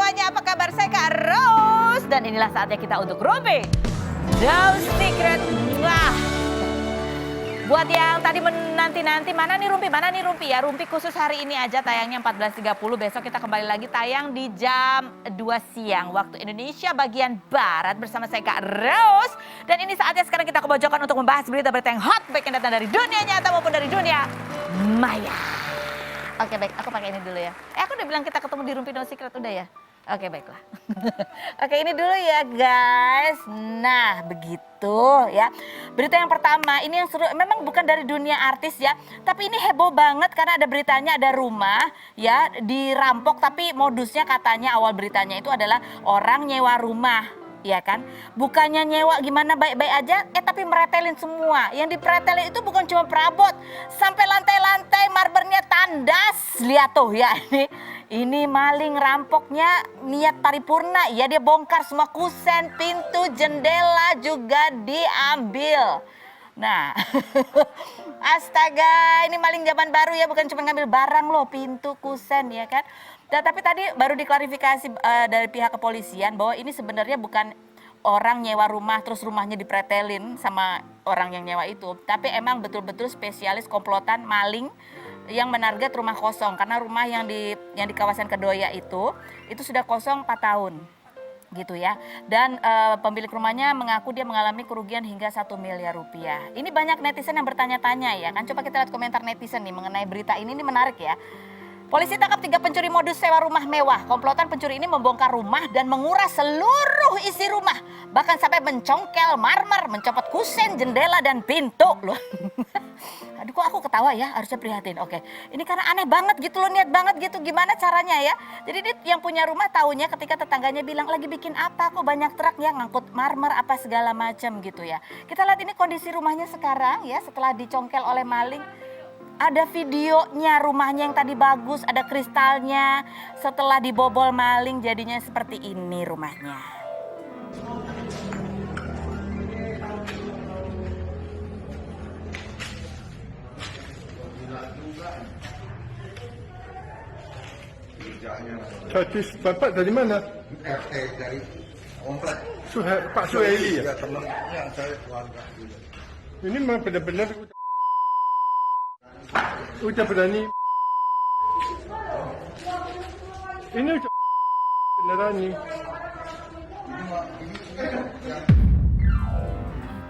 semuanya, apa kabar? Saya Kak Rose dan inilah saatnya kita untuk Rumpi No Secret. Wah, buat yang tadi menanti-nanti, mana nih Rumpi ya. Rumpi khusus hari ini aja tayangnya 14.30. Besok kita kembali lagi tayang di jam 2 siang waktu Indonesia bagian Barat bersama saya Kak Rose. Dan ini saatnya sekarang kita kebajokan untuk membahas berita-berita yang hot, baik yang datang dari dunia nyata maupun dari dunia maya. Oke baik, aku pakai ini dulu ya. Aku udah bilang kita ketemu di Rumpi No Secret udah ya? Oke baiklah. Oke ini dulu ya guys. Nah begitu ya. Berita yang pertama ini yang seru. Memang bukan dari dunia artis ya. Tapi ini heboh banget karena ada beritanya ada rumah ya dirampok. Tapi modusnya katanya awal beritanya itu adalah orang nyewa rumah. Ya kan, bukannya nyewa gimana baik-baik aja, tapi meretelin semua. Yang dipretelin itu bukan cuma perabot, sampai lantai-lantai marmernya tandas. Lihat tuh ya ini maling rampoknya niat paripurna. Ya dia bongkar semua kusen, pintu, jendela juga diambil. Nah, astaga, ini maling zaman baru ya, bukan cuma ngambil barang loh, pintu, kusen ya kan. Dan tapi tadi baru diklarifikasi dari pihak kepolisian bahwa ini sebenarnya bukan orang nyewa rumah terus rumahnya dipretelin sama orang yang nyewa itu. Tapi emang betul-betul spesialis komplotan maling yang menarget rumah kosong. Karena rumah yang di kawasan Kedoya itu sudah kosong 4 tahun. Gitu ya. Dan pemilik rumahnya mengaku dia mengalami kerugian hingga 1 miliar rupiah. Ini banyak netizen yang bertanya-tanya ya kan. Coba kita lihat komentar netizen nih mengenai berita ini menarik ya. Polisi tangkap 3 pencuri modus sewa rumah mewah. Komplotan pencuri ini membongkar rumah dan menguras seluruh isi rumah. Bahkan sampai mencongkel marmer, mencopot kusen, jendela dan pintu loh. Aduh kok aku ketawa ya, harusnya prihatin. Oke, ini karena aneh banget gitu loh, niat banget gitu. Gimana caranya ya? Jadi dia yang punya rumah taunya ketika tetangganya bilang lagi bikin apa kok banyak truk ya ngangkut marmer apa segala macam gitu ya. Kita lihat ini kondisi rumahnya sekarang ya setelah dicongkel oleh maling. Ada videonya rumahnya yang tadi bagus, ada kristalnya. Setelah dibobol maling jadinya seperti ini rumahnya. Status bapak dari mana? RT dari komplek. Pak Suheli ya? Temannya saya keluarga juga. Ini memang benar-benar udah berani. Ini udah beneran nih.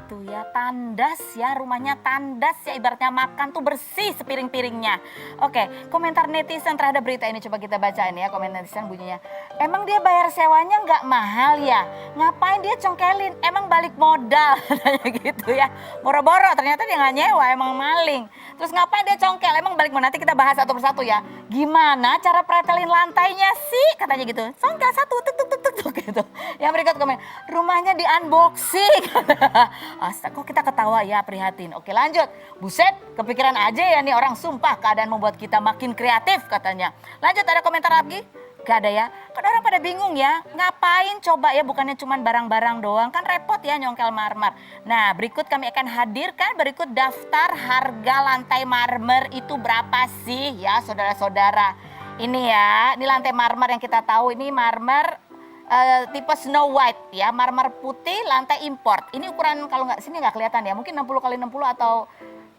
Tuh ya tandas ya, rumahnya tandas ya, ibaratnya makan tuh bersih sepiring-piringnya. Oke, komentar netizen terhadap berita ini coba kita bacain ya, komentar netizen bunyinya. Emang dia bayar sewanya nggak mahal ya? Ngapain dia congkelin? Emang balik modal? Katanya gitu ya. Boro-boro ternyata dia nggak nyewa, emang maling. Terus ngapain dia congkel? Emang balik modal? Nanti kita bahas satu persatu ya. Gimana cara pretelin lantainya sih? Katanya gitu. Congkel satu, tuk gitu. Yang berikut komen, rumahnya di unboxing. Astaga, kok kita ketawa ya, prihatin. Oke lanjut, buset kepikiran aja ya nih orang, sumpah keadaan membuat kita makin kreatif katanya. Lanjut ada komentar lagi? Gak ada ya, kan orang pada bingung ya, ngapain coba ya bukannya cuman barang-barang doang, kan repot ya nyongkel marmer. Nah berikut kami akan hadirkan berikut daftar harga lantai marmer itu berapa sih ya saudara-saudara. Ini ya, ini lantai marmer yang kita tahu ini marmer tipe Snow White ya, marmer putih lantai import. Ini ukuran kalau nggak sini nggak kelihatan ya, mungkin 60 x 60 atau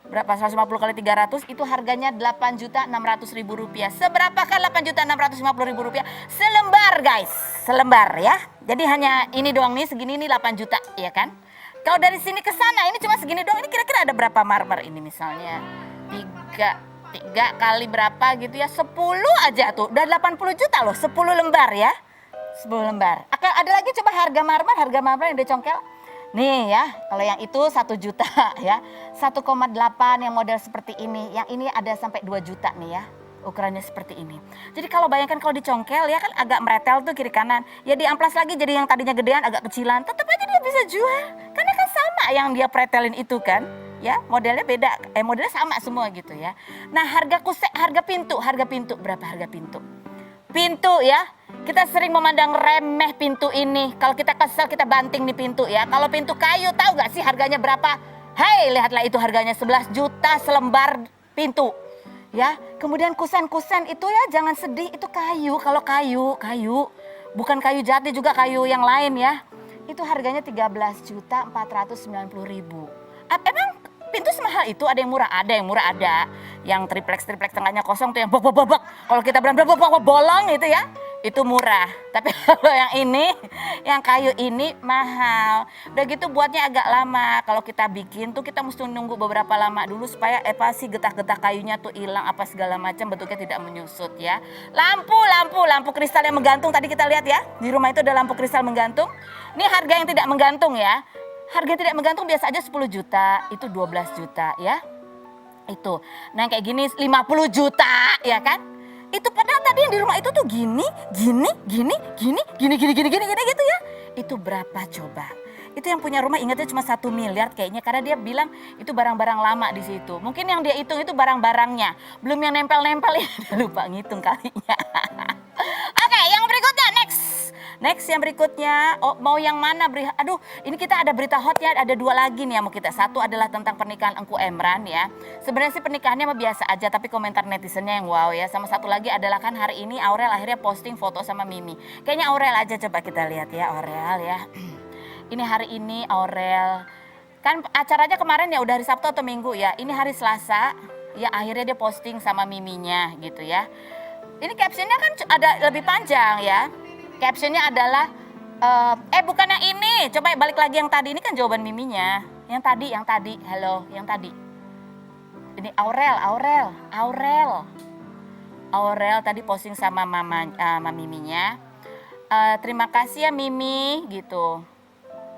berapa 150 x 300 itu harganya 8.600.000 rupiah. Seberapakah 8.650.000 rupiah? Selembar guys, selembar ya. Jadi hanya ini doang nih, segini nih 8 juta ya kan. Kalau dari sini ke sana ini cuma segini doang, ini kira-kira ada berapa marmer ini misalnya? 3 kali berapa gitu ya, 10 aja tuh, udah 80 juta loh, 10 lembar ya. 10 lembar. Ada lagi coba harga marmer yang dicongkel. Nih ya, kalau yang itu 1 juta ya. 1,8 yang model seperti ini. Yang ini ada sampai 2 juta nih ya. Ukurannya seperti ini. Jadi kalau bayangkan kalau dicongkel ya kan agak meretel tuh kiri kanan. Ya diamplas lagi jadi yang tadinya gedean agak kecilan. Tetap aja dia bisa jual. Karena kan sama yang dia pretelin itu kan. Ya modelnya beda, modelnya sama semua gitu ya. Nah harga pintu berapa harga pintu? Pintu ya. Kita sering memandang remeh pintu ini. Kalau kita kesel kita banting nih pintu ya. Kalau pintu kayu tahu gak sih harganya berapa? Hei lihatlah itu harganya 11 juta selembar pintu. Ya, kemudian kusen-kusen itu ya jangan sedih, itu kayu. Kalau kayu bukan kayu jati juga, kayu yang lain ya. Itu harganya 13.490.000. Emang pintu semahal itu? Ada yang murah? Ada yang murah, ada. Yang triplex tengahnya kosong tuh yang bok. Kalau kita bilang bolong itu ya, itu murah. Tapi kalau yang ini, yang kayu ini mahal. Udah gitu buatnya agak lama. Kalau kita bikin tuh kita mesti nunggu beberapa lama dulu supaya si getah-getah kayunya tuh hilang apa segala macam, bentuknya tidak menyusut ya. Lampu kristal yang menggantung tadi kita lihat ya. Di rumah itu ada lampu kristal menggantung. Ini harga yang tidak menggantung ya. Harga tidak menggantung biasa aja 10 juta, itu 12 juta ya. Itu. Nah kayak gini 50 juta ya kan? Itu padahal tadi yang di rumah itu tuh gini gitu ya. Itu berapa coba? Itu yang punya rumah ingatnya cuma 1 miliar kayaknya karena dia bilang itu barang-barang lama di situ. Mungkin yang dia hitung itu barang-barangnya, belum yang nempel-nempel ya. Lupa ngitung kalinya. Oke, yang berikutnya Next yang berikutnya, mau yang mana? Aduh, ini kita ada berita hot ya, ada 2 lagi nih yang mau kita. Satu adalah tentang pernikahan Engku Emran ya. Sebenarnya sih pernikahannya mah biasa aja, tapi komentar netizennya yang wow ya. Sama satu lagi adalah kan hari ini Aurel akhirnya posting foto sama Mimi. Kayaknya Aurel aja, coba kita lihat ya Aurel ya. Ini hari ini Aurel, kan acaranya kemarin ya udah hari Sabtu atau Minggu ya. Ini hari Selasa, ya akhirnya dia posting sama Miminya gitu ya. Ini captionnya kan ada lebih panjang ya. Captionnya adalah, bukan yang ini, coba balik lagi yang tadi, ini kan jawaban Miminya. Yang tadi, halo, yang tadi. Ini Aurel tadi posting sama Miminya. Terima kasih ya Mimi, gitu.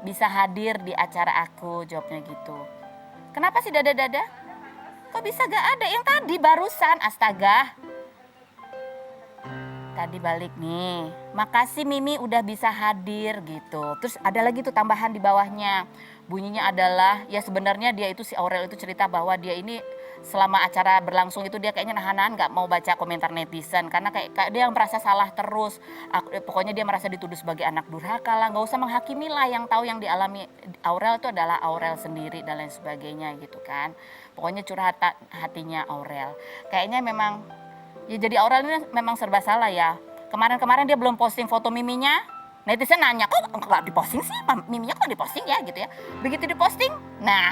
Bisa hadir di acara aku, jawabnya gitu. Kenapa sih dada-dada? Kok bisa gak ada? Yang tadi barusan, astaga. Tadi balik nih, makasih Mimi udah bisa hadir gitu. Terus ada lagi tuh tambahan di bawahnya. Bunyinya adalah, ya sebenarnya dia itu si Aurel itu cerita bahwa dia ini selama acara berlangsung itu dia kayaknya nahan-nahan gak mau baca komentar netizen. Karena kayak dia yang merasa salah terus. Pokoknya dia merasa dituduh sebagai anak durhaka lah. Gak usah menghakimi lah, yang tahu yang dialami Aurel itu adalah Aurel sendiri dan lain sebagainya gitu kan. Pokoknya curhat hatinya Aurel. Kayaknya memang... Ya jadi Aurel ini memang serba salah ya. Kemarin dia belum posting foto Miminya. Netizen nanya, kok nggak diposting sih? Miminya kok diposting ya gitu ya. Begitu diposting, nah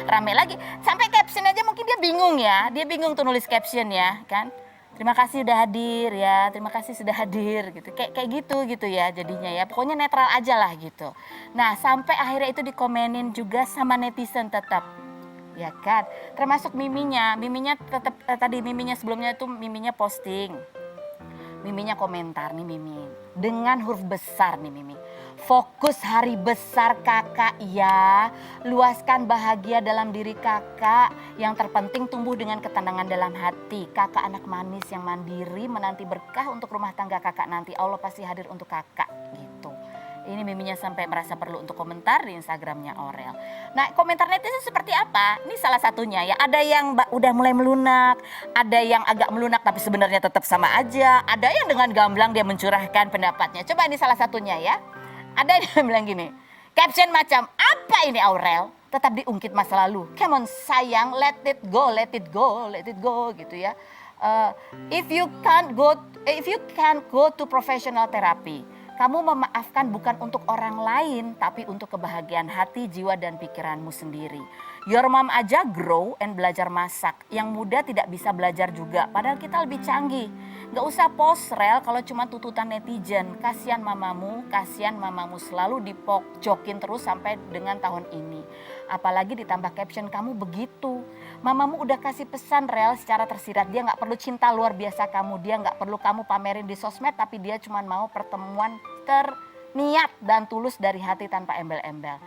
rame lagi. Sampai caption aja mungkin dia bingung ya. Dia bingung tuh nulis caption ya kan. Terima kasih udah hadir ya, terima kasih sudah hadir gitu. Kayak gitu ya jadinya ya. Pokoknya netral aja lah gitu. Nah sampai akhirnya itu dikomenin juga sama netizen tetap. Ya kan, termasuk Miminya tetap tadi Miminya sebelumnya itu Miminya posting, Miminya komentar nih Mimi dengan huruf besar nih Mimi. Fokus hari besar kakak ya, luaskan bahagia dalam diri kakak. Yang terpenting tumbuh dengan ketenangan dalam hati. Kakak anak manis yang mandiri menanti berkah untuk rumah tangga kakak nanti. Allah pasti hadir untuk kakak gitu. Ini Miminya sampai merasa perlu untuk komentar di Instagramnya Aurel. Nah komentar netizen seperti apa? Ini salah satunya ya. Ada yang udah mulai melunak. Ada yang agak melunak tapi sebenarnya tetap sama aja. Ada yang dengan gamblang dia mencurahkan pendapatnya. Coba ini salah satunya ya. Ada yang bilang gini. Caption macam, apa ini Aurel? Tetap diungkit masa lalu. Come on sayang, let it go gitu ya. If you can't go to professional therapy. Kamu memaafkan bukan untuk orang lain, tapi untuk kebahagiaan hati, jiwa, dan pikiranmu sendiri. Your mom aja grow and belajar masak. Yang muda tidak bisa belajar juga, padahal kita lebih canggih. Gak usah post rel kalau cuma tututan netizen. Kasihan mamamu selalu dipojokin terus sampai dengan tahun ini. Apalagi ditambah caption kamu begitu. Mamamu udah kasih pesan rel secara tersirat. Dia gak perlu cinta luar biasa kamu. Dia gak perlu kamu pamerin di sosmed. Tapi dia cuma mau pertemuan terniat dan tulus dari hati tanpa embel-embel.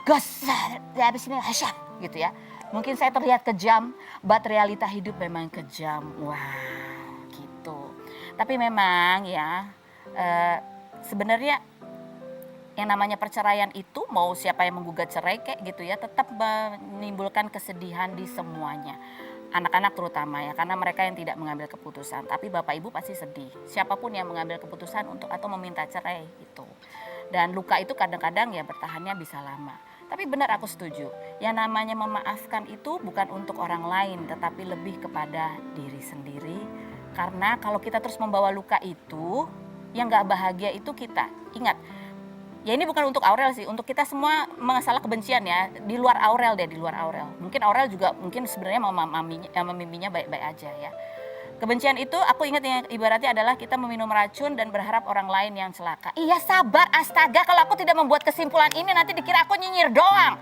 Gosar, habis ini hasyah gitu ya. Mungkin saya terlihat kejam. But realita hidup memang kejam. Wah gitu. Tapi memang ya sebenarnya yang namanya perceraian itu mau siapa yang menggugat cerai kayak gitu ya tetap menimbulkan kesedihan di semuanya. Anak-anak terutama ya karena mereka yang tidak mengambil keputusan. Tapi bapak ibu pasti sedih. Siapapun yang mengambil keputusan untuk atau meminta cerai itu. Dan luka itu kadang-kadang ya bertahannya bisa lama. Tapi benar aku setuju. Yang namanya memaafkan itu bukan untuk orang lain tetapi lebih kepada diri sendiri. Karena kalau kita terus membawa luka itu Yang nggak bahagia itu kita. Ingat, ya ini bukan untuk Aurel sih, untuk kita semua masalah kebencian ya, di luar Aurel deh, di luar Aurel. Mungkin Aurel juga mungkin sebenarnya mimpinya baik-baik aja ya. Kebencian itu aku ingat yang ibaratnya adalah kita meminum racun dan berharap orang lain yang celaka. Iya sabar, astaga, kalau aku tidak membuat kesimpulan ini nanti dikira aku nyinyir doang.